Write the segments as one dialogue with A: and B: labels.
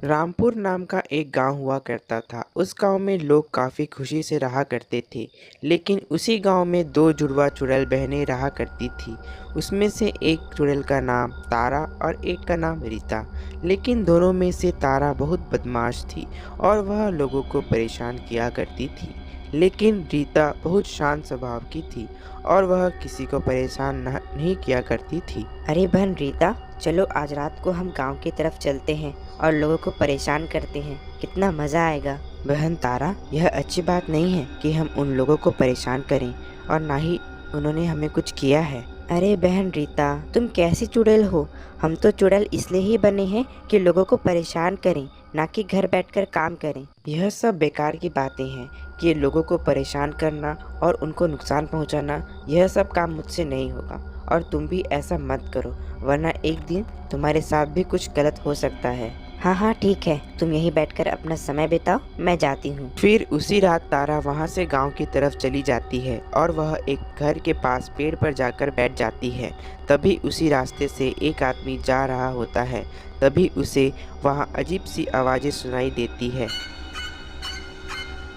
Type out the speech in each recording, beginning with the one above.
A: रामपुर नाम का एक गांव हुआ करता था। उस गांव में लोग काफ़ी खुशी से रहा करते थे। लेकिन उसी गांव में दो जुड़वा चुड़ैल बहनें रहा करती थी। उसमें से एक चुड़ैल का नाम तारा और एक का नाम रीता। लेकिन दोनों में से तारा बहुत बदमाश थी और वह लोगों को परेशान किया करती थी। लेकिन रीता बहुत शांत स्वभाव की थी और वह किसी को परेशान नहीं किया करती थी।
B: अरे बहन रीता, चलो आज रात को हम गांव की तरफ चलते हैं और लोगों को परेशान करते हैं। कितना मज़ा आएगा।
A: बहन तारा, यह अच्छी बात नहीं है कि हम उन लोगों को परेशान करें और ना ही उन्होंने हमें कुछ किया है।
B: अरे बहन रीता, तुम कैसी चुड़ैल हो। हम तो चुड़ैल इसलिए ही बने हैं कि लोगों को परेशान करें, ना कि घर बैठकर काम करें।
A: यह सब बेकार की बातें हैं कि लोगों को परेशान करना और उनको नुकसान पहुंचाना, यह सब काम मुझसे नहीं होगा। और तुम भी ऐसा मत करो, वरना एक दिन तुम्हारे साथ भी कुछ गलत हो सकता है।
B: हाँ हाँ ठीक है, तुम यहीं बैठकर अपना समय बिताओ, मैं जाती हूँ।
A: फिर उसी रात तारा वहां से गांव की तरफ चली जाती है और वह एक घर के पास पेड़ पर जाकर बैठ जाती है। तभी उसी रास्ते से एक आदमी जा रहा होता है। तभी उसे वहां अजीब सी आवाज़ें सुनाई देती है।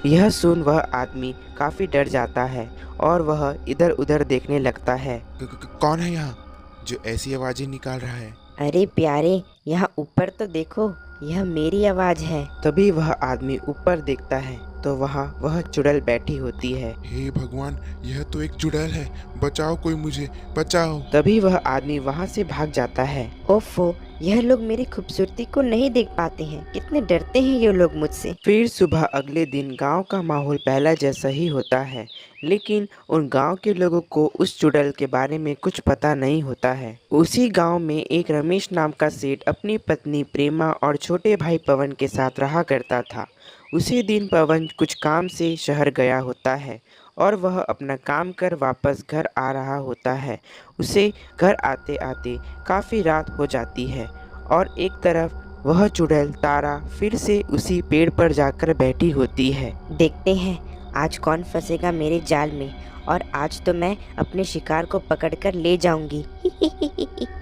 A: यह सुन वह आदमी काफ़ी डर जाता है और वह इधर उधर देखने लगता है।
C: कौन है यहाँ जो ऐसी आवाजें निकाल रहा है?
B: अरे प्यारे, यहाँ ऊपर तो देखो, यह मेरी आवाज़ है।
A: तभी वह आदमी ऊपर देखता है तो वहाँ वह चुड़ैल बैठी होती है।
C: हे भगवान, यह तो एक चुड़ैल है। बचाओ, कोई मुझे बचाओ।
A: तभी वह आदमी वहाँ से भाग जाता है।
B: ओफो, यह लोग मेरी खूबसूरती को नहीं देख पाते हैं। कितने डरते हैं ये लोग मुझसे।
A: फिर सुबह अगले दिन गांव का माहौल पहला जैसा ही होता है। लेकिन उन गांव के लोगों को उस चुड़ैल के बारे में कुछ पता नहीं होता है। उसी गांव में एक रमेश नाम का सेठ अपनी पत्नी प्रेमा और छोटे भाई पवन के साथ रहा करता था। उसी दिन पवन कुछ काम से शहर गया होता है और वह अपना काम कर वापस घर आ रहा होता है। उसे घर आते आते काफ़ी रात हो जाती है और एक तरफ वह चुड़ैल तारा फिर से उसी पेड़ पर जाकर बैठी होती है।
B: देखते हैं आज कौन फंसेगा मेरे जाल में, और आज तो मैं अपने शिकार को पकड़कर ले जाऊंगी।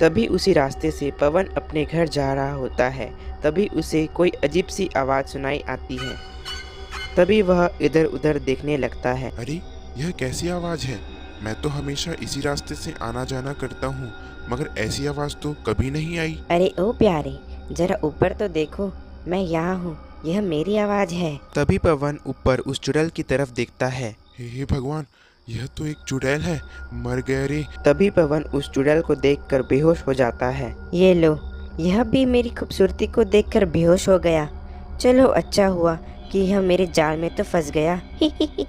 A: तभी उसी रास्ते से पवन अपने घर जा रहा होता है। तभी उसे कोई अजीब सी आवाज़ सुनाई आती है। तभी वह इधर उधर देखने लगता है।
C: अरे, यह कैसी आवाज है? मैं तो हमेशा इसी रास्ते से आना जाना करता हूँ, मगर ऐसी आवाज तो कभी नहीं आई।
B: अरे ओ प्यारे, जरा ऊपर तो देखो, मैं यहाँ हूँ, यह मेरी आवाज़ है।
A: तभी पवन ऊपर उस चुड़ैल की तरफ देखता है।
C: हे भगवान, यह तो एक चुड़ैल है। मर गया रे।
A: तभी पवन उस चुड़ैल को देखकर बेहोश हो जाता है।
B: ये लो, यह भी मेरी खूबसूरती को देखकर बेहोश हो गया। चलो अच्छा हुआ कि यह मेरे जाल में तो फंस गया।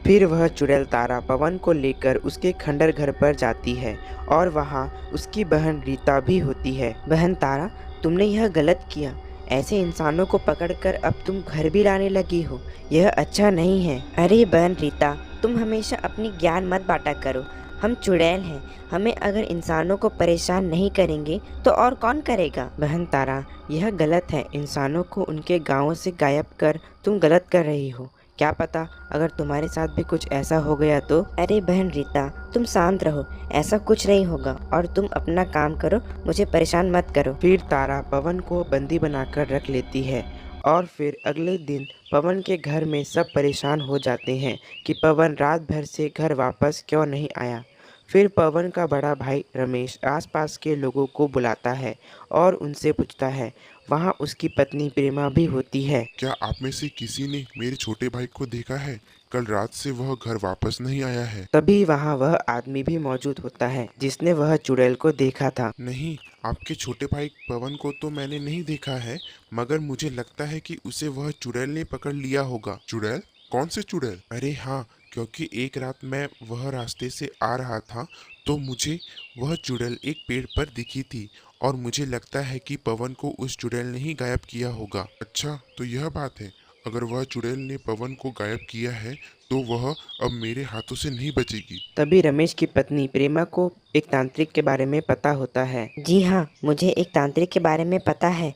A: फिर वह चुड़ैल तारा पवन को लेकर उसके खंडर घर पर जाती है और वहाँ उसकी बहन रीता भी होती है। बहन तारा, तुमने यह गलत किया। ऐसे इंसानों को पकड़कर अब तुम घर भी लाने लगी हो। यह अच्छा नहीं है।
B: अरे बहन रीता, तुम हमेशा अपनी ज्ञान मत बांटा करो। हम चुड़ैल हैं, हमें अगर इंसानों को परेशान नहीं करेंगे तो और कौन करेगा।
A: बहन तारा, यह गलत है। इंसानों को उनके गांवों से गायब कर तुम गलत कर रही हो। क्या पता अगर तुम्हारे साथ भी कुछ ऐसा हो गया तो।
B: अरे बहन रीता, तुम शांत रहो, ऐसा कुछ नहीं होगा और तुम अपना काम करो, मुझे परेशान मत करो।
A: फिर तारा पवन को बंदी बनाकर रख लेती है और फिर अगले दिन पवन के घर में सब परेशान हो जाते हैं कि पवन रात भर से घर वापस क्यों नहीं आया। फिर पवन का बड़ा भाई रमेश आसपास के लोगों को बुलाता है और उनसे पूछता है। वहाँ उसकी पत्नी प्रेमा भी होती है।
C: क्या आप में से किसी ने मेरे छोटे भाई को देखा है? कल रात से वह घर वापस नहीं आया है।
A: तभी वहाँ वह आदमी भी मौजूद होता है जिसने वह चुड़ैल को देखा था।
C: नहीं, आपके छोटे भाई पवन को तो मैंने नहीं देखा है, मगर मुझे लगता है कि उसे वह चुड़ैल ने पकड़ लिया होगा। चुड़ैल? कौन से चुड़ैल? अरे हाँ, क्योंकि एक रात मैं वह रास्ते से आ रहा था तो मुझे वह चुड़ैल एक पेड़ पर दिखी थी और मुझे लगता है कि पवन को उस चुड़ैल ने ही गायब किया होगा। अच्छा, तो यह बात है। अगर वह चुड़ैल ने पवन को गायब किया है तो वह अब मेरे हाथों से नहीं बचेगी।
A: तभी रमेश की पत्नी प्रेमा को एक तांत्रिक के बारे में पता होता है।
B: जी हाँ, मुझे एक तांत्रिक के बारे में पता है।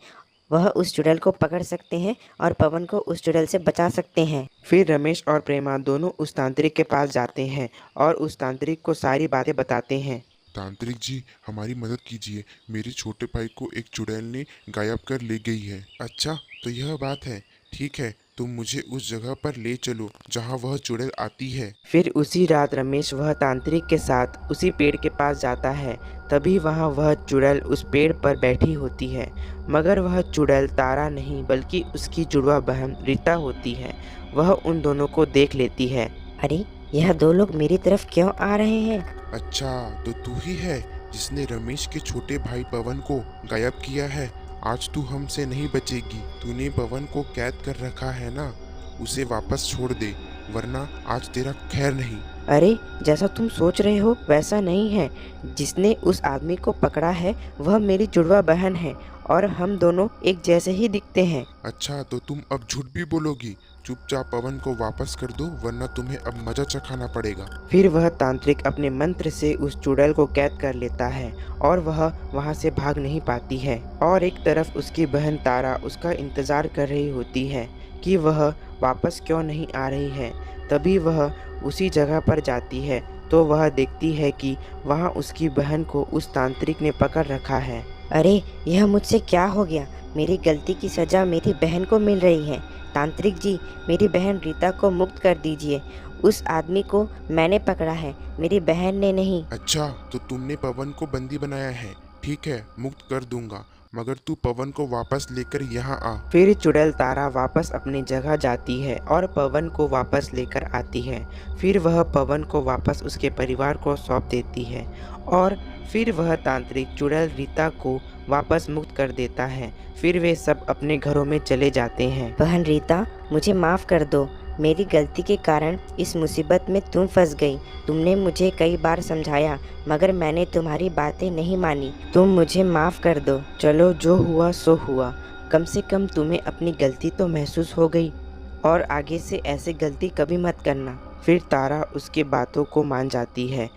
B: वह उस चुड़ैल को पकड़ सकते हैं और पवन को उस चुड़ैल से बचा सकते हैं।
A: फिर रमेश और प्रेमा दोनों उस तांत्रिक के पास जाते हैं और उस तांत्रिक को सारी बातें बताते हैं।
C: तांत्रिक जी, हमारी मदद कीजिए। मेरे छोटे भाई को एक चुड़ैल ने गायब कर ले गई है। अच्छा, तो यह बात है। ठीक है, तुम मुझे उस जगह पर ले चलो जहाँ वह चुड़ैल आती है।
A: फिर उसी रात रमेश वह तांत्रिक के साथ उसी पेड़ के पास जाता है। तभी वहाँ वह चुड़ैल उस पेड़ पर बैठी होती है, मगर वह चुड़ैल तारा नहीं बल्कि उसकी जुड़वा बहन रीता होती है। वह उन दोनों को देख लेती है।
B: अरे, यह दो लोग मेरी तरफ क्यों आ रहे हैं?
C: अच्छा, तो तू ही है जिसने रमेश के छोटे भाई पवन को गायब किया है। आज तू हमसे नहीं बचेगी। तूने पवन को कैद कर रखा है ना, उसे वापस छोड़ दे, वरना आज तेरा खैर नहीं।
B: अरे, जैसा तुम सोच रहे हो वैसा नहीं है। जिसने उस आदमी को पकड़ा है वह मेरी जुड़वा बहन है और हम दोनों एक जैसे ही दिखते हैं।
C: अच्छा, तो तुम अब झूठ भी बोलोगी। चुपचाप पवन को वापस कर दो, वरना तुम्हें अब मजा चखाना पड़ेगा।
A: फिर वह तांत्रिक अपने मंत्र से उस चुड़ैल को कैद कर लेता है और वह वहां से भाग नहीं पाती है। और एक तरफ उसकी बहन तारा उसका इंतजार कर रही होती है कि वह वापस क्यों नहीं आ रही है। तभी वह उसी जगह पर जाती है तो वह देखती है कि वहाँ उसकी बहन को उस तांत्रिक ने पकड़ रखा है।
B: अरे, यह मुझसे क्या हो गया? मेरी गलती की सजा मेरी बहन को मिल रही है। तांत्रिक जी, मेरी बहन रीता को मुक्त कर दीजिए। उस आदमी को मैंने पकड़ा है, मेरी बहन ने नहीं।
C: अच्छा, तो तुमने पवन को बंदी बनाया है। ठीक है, मुक्त कर दूंगा, मगर तू पवन को वापस लेकर यहाँ आ।
A: फिर चुड़ैल तारा वापस अपनी जगह जाती है और पवन को वापस लेकर आती है। फिर वह पवन को वापस उसके परिवार को सौंप देती है और फिर वह तांत्रिक चुड़ैल रीता को वापस मुक्त कर देता है। फिर वे सब अपने घरों में चले जाते हैं।
B: बहन रीता, मुझे माफ़ कर दो। मेरी गलती के कारण इस मुसीबत में तुम फंस गई। तुमने मुझे कई बार समझाया, मगर मैंने तुम्हारी बातें नहीं मानी। तुम मुझे माफ़ कर दो।
A: चलो, जो हुआ सो हुआ। कम से कम तुम्हें अपनी गलती तो महसूस हो गई और आगे से ऐसी गलती कभी मत करना। फिर तारा उसकी बातों को मान जाती है।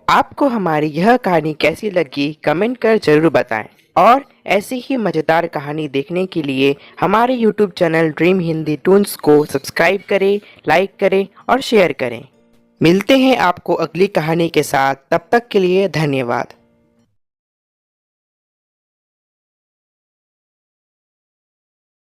A: आपको हमारी यह कहानी कैसी लगी कमेंट कर जरूर बताएं और ऐसी ही मज़ेदार कहानी देखने के लिए हमारे YouTube channel dream Hindi Toons को सब्सक्राइब करें, लाइक करें और शेयर करें। मिलते हैं आपको अगली कहानी के साथ। तब तक के लिए धन्यवाद।